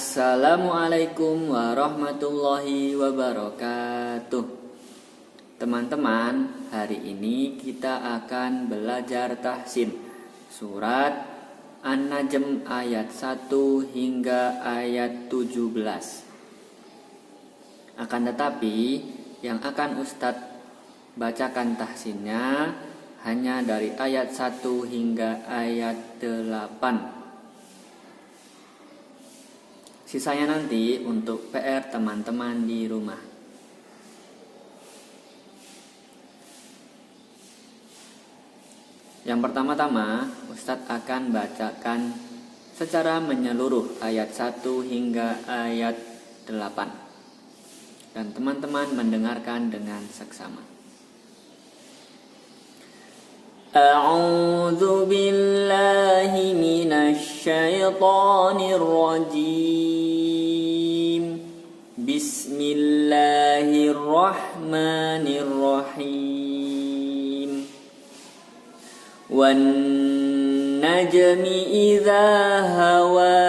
Assalamualaikum warahmatullahi wabarakatuh. Teman-teman, hari ini kita akan belajar tahsin surat An-Najm ayat 1 hingga ayat 17. Akan tetapi yang akan Ustadz bacakan tahsinnya hanya dari ayat 1 hingga ayat 8. Sisanya nanti untuk PR teman-teman di rumah. Yang pertama-tama, Ustadz akan bacakan secara menyeluruh ayat 1 hingga ayat 8. Dan teman-teman mendengarkan dengan seksama. A'udzu billahi minasy syaithanir rajim. Bismillahirrahmanirrahim. Wan najmi idza hawa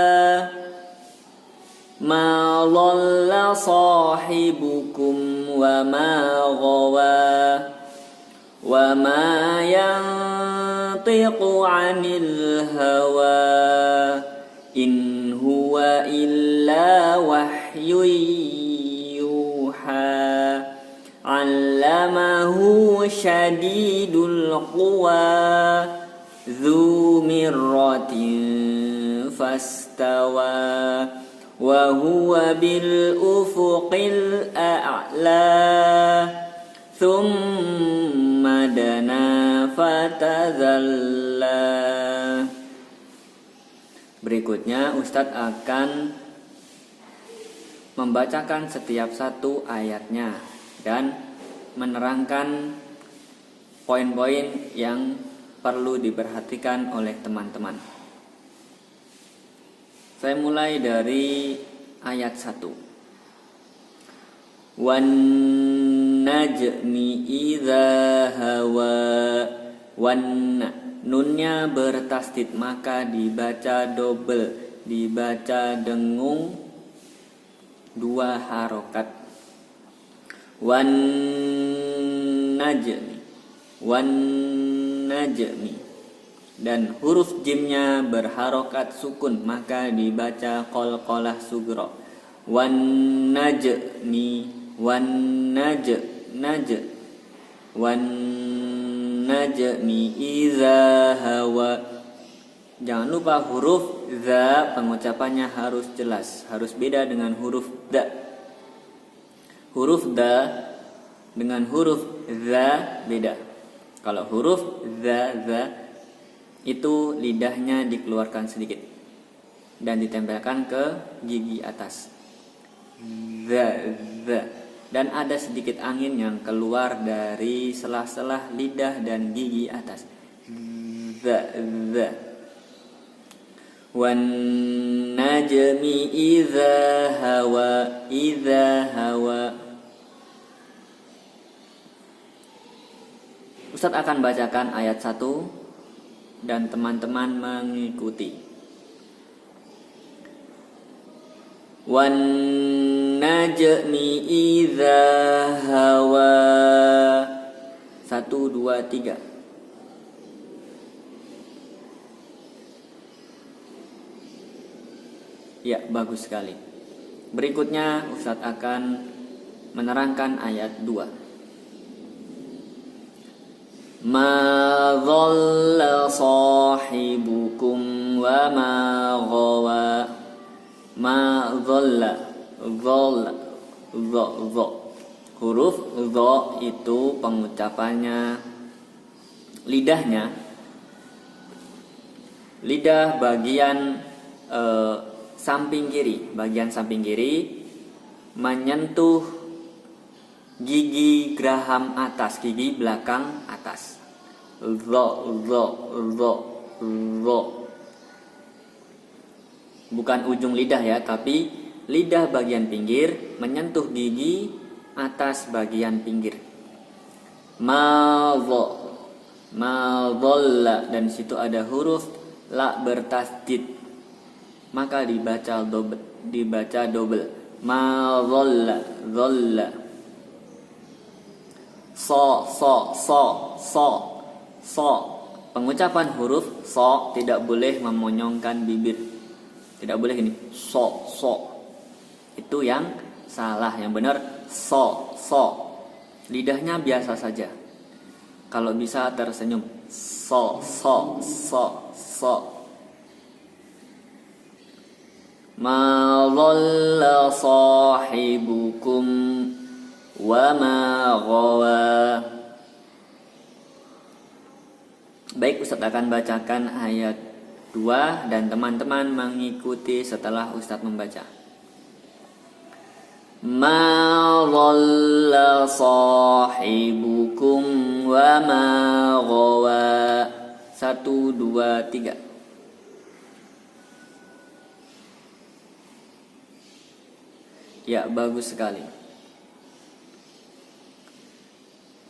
ma dhalla sahibukum wa ma ghawa wa ma yantiqu 'anil hawa in huwa illa wahyun yuha 'allamahu syadidul quwa dzu mirratin fastawa wa huwa bil ufuqil a'la thumma dana fatadalla. Berikutnya Ustadz akan membacakan setiap satu ayatnya dan menerangkan poin-poin yang perlu diperhatikan oleh teman-teman. Saya mulai dari ayat 1. Wan najmi idza hawa. Wan, nunnya bertasdid maka dibaca double, dibaca dengung 2 harokat. Wan najmi, wan najmi. Dan huruf jimnya berharokat sukun maka dibaca qalqalah sughra. Wan najmi, wan wan najmi idza hawa. Jangan lupa huruf za pengucapannya harus jelas, harus beda dengan huruf da. Huruf da dengan huruf za beda. Kalau huruf za itu lidahnya dikeluarkan sedikit dan ditempelkan ke gigi atas. Za. Dan ada sedikit angin yang keluar dari sela-sela lidah dan gigi atas. Za. Wan najmi idza hawa, idza hawa. Ustadz akan bacakan ayat 1 dan teman-teman mengikuti. Wan najmi idza hawa. 1, 2, 3. Ya, bagus sekali. Berikutnya Ustadz akan menerangkan ayat 2. Ma dhalla sahibukum wa ma ghawa. Ma dhalla, dhalla, dha. Huruf dha itu pengucapannya lidahnya, lidah bagian samping kiri, bagian samping kiri menyentuh gigi geraham atas, gigi belakang atas. Dha. Bukan ujung lidah ya, tapi lidah bagian pinggir menyentuh gigi atas bagian pinggir. Ma dhalla, dan situ ada huruf la bertasdid. maka dibaca double. Ma dhalla. So. Pengucapan huruf so tidak boleh memonyongkan bibir. Tidak boleh gini. So. Itu yang salah. Yang benar so. Lidahnya biasa saja. Kalau bisa tersenyum. So. Ma dhalla sahibukum wa ma ghawa. Baik, Ustadz akan bacakan ayat 2 dan teman-teman mengikuti setelah Ustadz membaca. Ma dhalla sahibukum wa ma ghawa. 1, 2, 3. Ya, bagus sekali.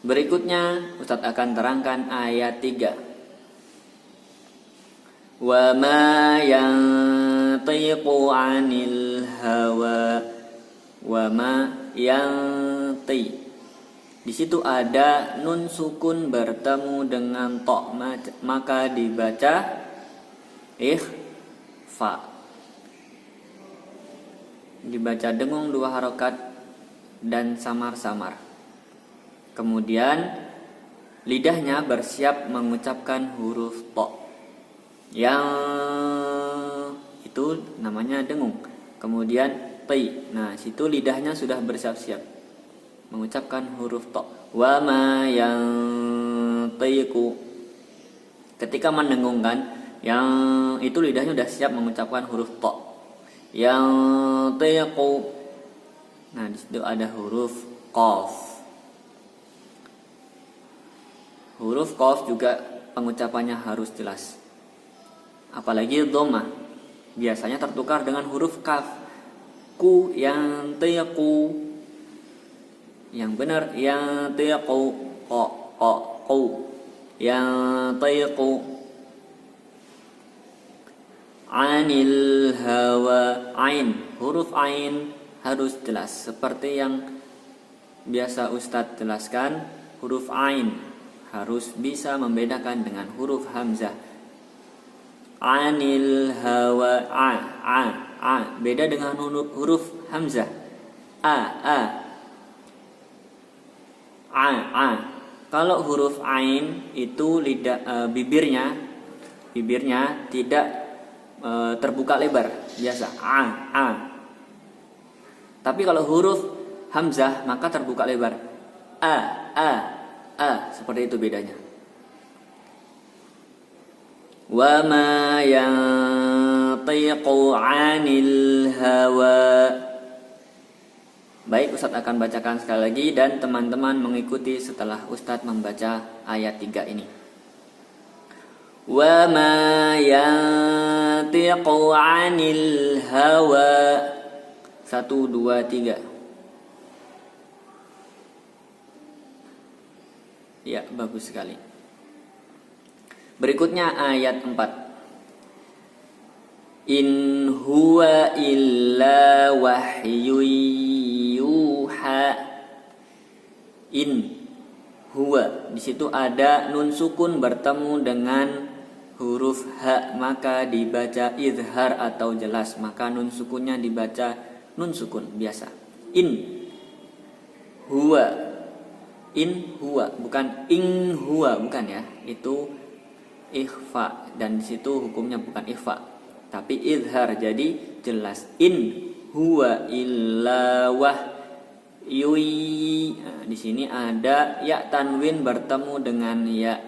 Berikutnya Ustadz akan terangkan ayat 3. Wa ma yantiqu 'anil hawa. Wa ma yanti. Di situ ada nun sukun bertemu dengan to, maka dibaca ikhfa. Dibaca dengung 2 harokat dan samar-samar. Kemudian lidahnya bersiap mengucapkan huruf to. Yang itu namanya dengung. Kemudian ti. Nah, situ lidahnya sudah bersiap-siap mengucapkan huruf to. Wa ma yantiqu. Ketika mendengungkan, yang itu lidahnya sudah siap mengucapkan huruf to. Yang tiqu. Nah, di situ ada huruf qaf. Huruf qaf juga pengucapannya harus jelas. Apalagi dhammah. Biasanya tertukar dengan huruf kaf. Ku yang tiqu. Yang benar yang tiqu. Qu. Yang tiqu. Anil hawa. Ain. Huruf ain harus jelas. Seperti yang biasa Ustadz jelaskan, huruf ain harus bisa membedakan dengan huruf hamzah. Anil hawa. A. Beda dengan huruf hamzah. A. Kalau huruf ain itu bibirnya tidak terbuka lebar, biasa a. Tapi kalau huruf hamzah maka terbuka lebar, a. Seperti itu bedanya. Wa ma yantiqu 'anil hawa. Baik, Ustadz akan bacakan sekali lagi dan teman-teman mengikuti setelah Ustadz membaca ayat 3 ini. Wa ma yantiqu 'anil hawa. 1, 2, 3. Ya, bagus sekali. Berikutnya ayat 4. In huwa illa wahyu yuha. In huwa. Di situ ada nun sukun bertemu dengan huruf ha, maka dibaca izhar atau jelas, maka nun sukunnya dibaca nun sukun biasa. In huwa, bukan ing huwa, bukan ya. Itu ikhfa dan di situ hukumnya bukan ikhfa, tapi izhar, jadi jelas. In huwa illa wahyui. Nah, di sini ada ya tanwin bertemu dengan ya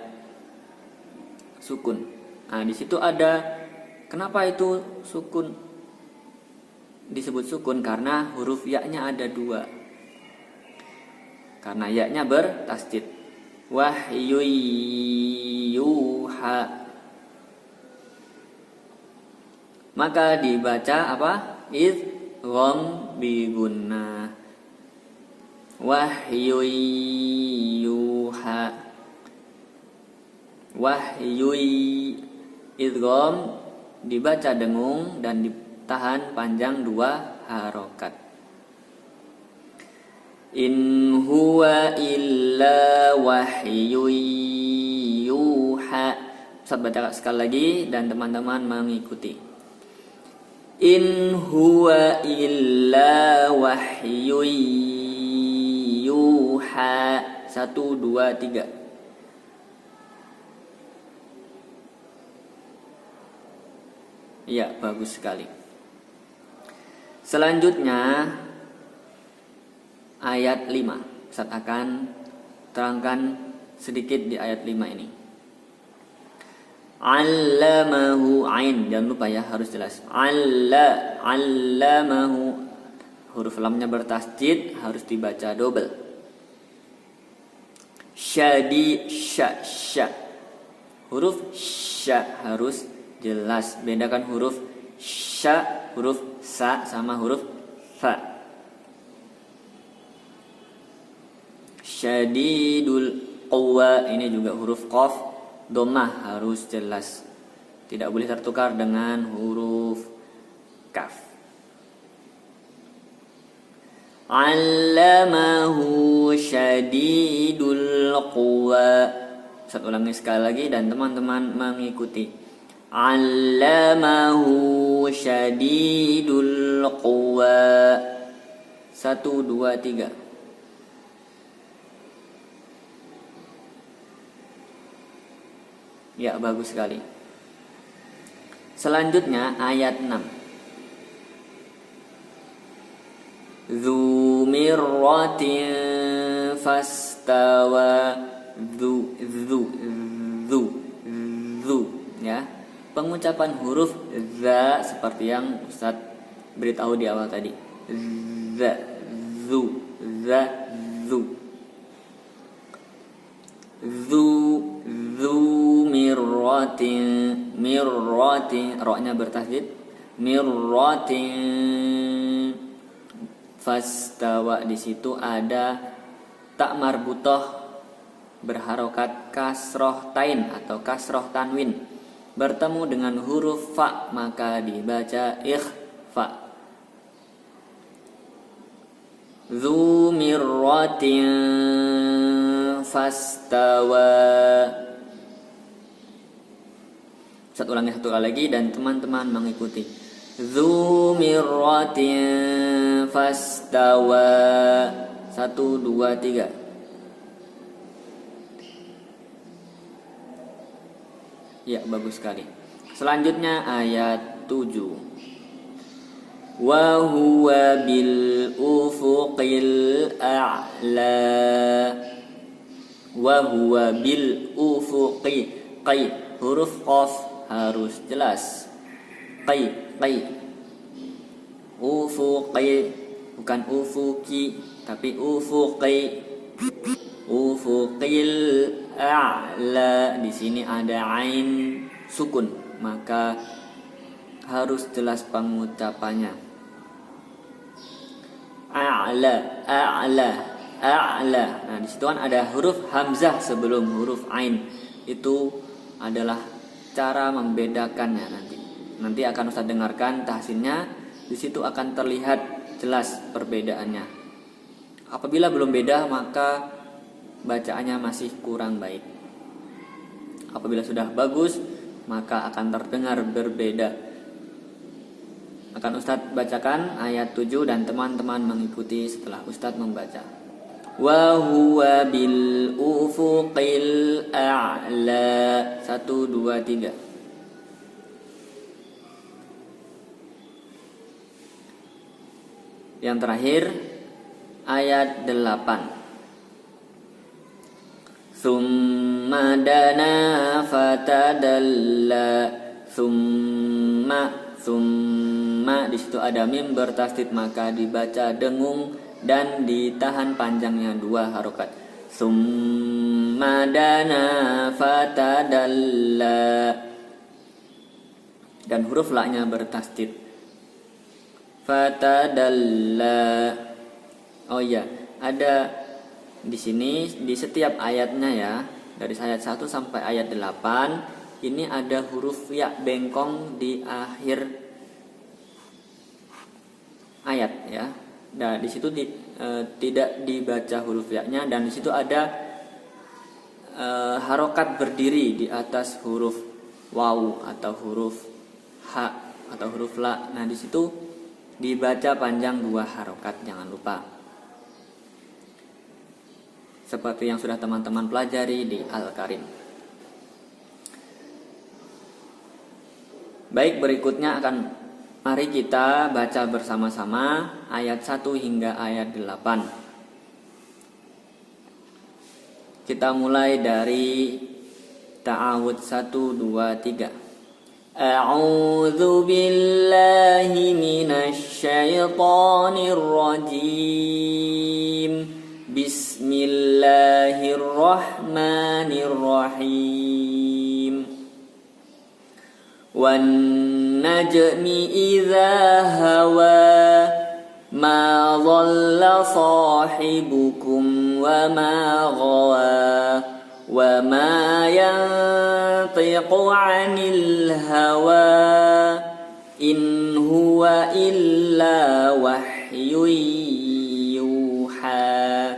sukun. Nah, di situ ada, kenapa itu sukun disebut sukun? Karena huruf ya-nya ada 2. Karena ya-nya bertasdid. Wahyu yuha. Maka dibaca apa? Idgham bi gunnah. Wahyu yuha. Wahyu idgham dibaca dengung dan tahan panjang 2 harokat. In huwa illa wahyun yuha. Ustaz baca sekali lagi dan teman-teman mengikuti. In huwa illa wahyun yuha. 1, 2, 3. Ya, bagus sekali. Selanjutnya ayat 5. Ustaz akan terangkan sedikit di ayat 5 ini. Allamahu ain. Jangan lupa ya, harus jelas. Allamahu. Huruf lamnya bertasjid, harus dibaca double. Sya. Huruf sya harus jelas. Bedakan huruf sya, huruf sa sama huruf fa. Syadidul quwa, ini juga huruf qaf dhammah harus jelas. Tidak boleh tertukar dengan huruf kaf. Allamahu syadidul quwa. Ustaz ulangi sekali lagi dan teman-teman mengikuti. Allamahu syadidul quwa. 1, 2, 3. Ya, bagus sekali. Selanjutnya ayat 6. Dzu mirratin fastawa. Dzu ya. Pengucapan huruf za seperti yang Ustaz beritahu di awal tadi. Zu. Mirratin, ro-nya bertasydid. Mirratin fastawa, di situ ada tak marbutah berharokat kasroh tain atau kasroh tanwin bertemu dengan huruf fa, maka dibaca ikhfa. Dzu mirratin fastawa. Ustaz ulangi 1 kali lagi dan teman-teman mengikuti. Dzu mirratin fastawa. 1, 2, 3. Ya, bagus sekali. Selanjutnya ayat 7. Wa huwa bil ufuqil a'la. Wa huwa bil ufuqi. Qai, huruf qaf harus jelas. Qai. Ufuqi, bukan ufuqi, tapi ufuqi. Ufuqil a'la. Di sini ada ain sukun, maka harus jelas pengucapannya. A'la. Nah, di situ kan ada huruf hamzah sebelum huruf ain. Itu adalah cara membedakannya nanti. Nanti akan Ustaz dengarkan tahsinnya. Di situ akan terlihat jelas perbedaannya. Apabila belum beda, maka bacaannya masih kurang baik. Apabila sudah bagus, maka akan terdengar berbeda. Akan Ustadz bacakan ayat 7 dan teman-teman mengikuti setelah Ustadz membaca. Wa huwa bil ufuqil a'la. 1, 2, 3. Yang terakhir ayat 8. Summa dana fatadalla. Summa. Di situ ada mim bertasydid, maka dibaca dengung dan ditahan panjangnya 2 harokat. Summa dana fatadalla. Dan huruf la-nya bertasydid. Fatadalla. Oh iya, ada di sini di setiap ayatnya ya, dari ayat 1 sampai ayat 8, ini ada huruf ya bengkong di akhir ayat ya. Nah, di situ tidak dibaca huruf ya-nya, dan di situ ada harokat berdiri di atas huruf waw atau huruf ha atau huruf la. Nah, di situ dibaca panjang 2 harokat, jangan lupa. Seperti yang sudah teman-teman pelajari di Al-Karim. Baik, berikutnya mari kita baca bersama-sama ayat 1 hingga ayat 8. Kita mulai dari ta'awud 1, 2, 3. A'udzu billahi minasy syaithanir rajim. Bismillahirrahmanirrahim. Wan najmi idza hawa ma dhalla sahibukum wa ma ghawa wa ma yantiqu 'anil hawa in huwa illa wahyun yuha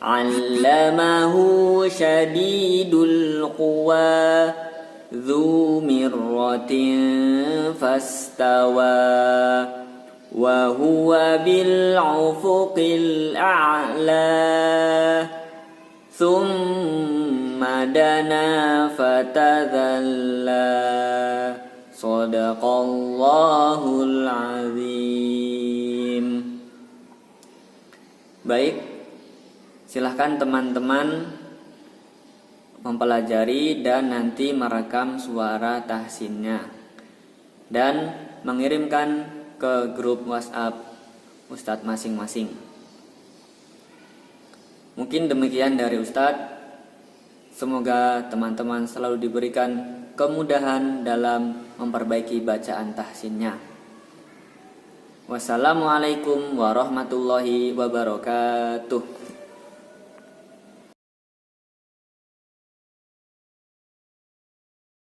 'allamahu syadidul quwa dzu mirratin fastawa wa huwa bil ufuqil a'la thumma dana fatadalla sadaqallahul azim. Baik, silahkan teman-teman mempelajari dan nanti merekam suara tahsinnya dan mengirimkan ke grup WhatsApp Ustadz masing-masing. Mungkin demikian dari Ustadz. Semoga teman-teman selalu diberikan kemudahan dalam memperbaiki bacaan tahsinnya. Wassalamualaikum warahmatullahi wabarakatuh.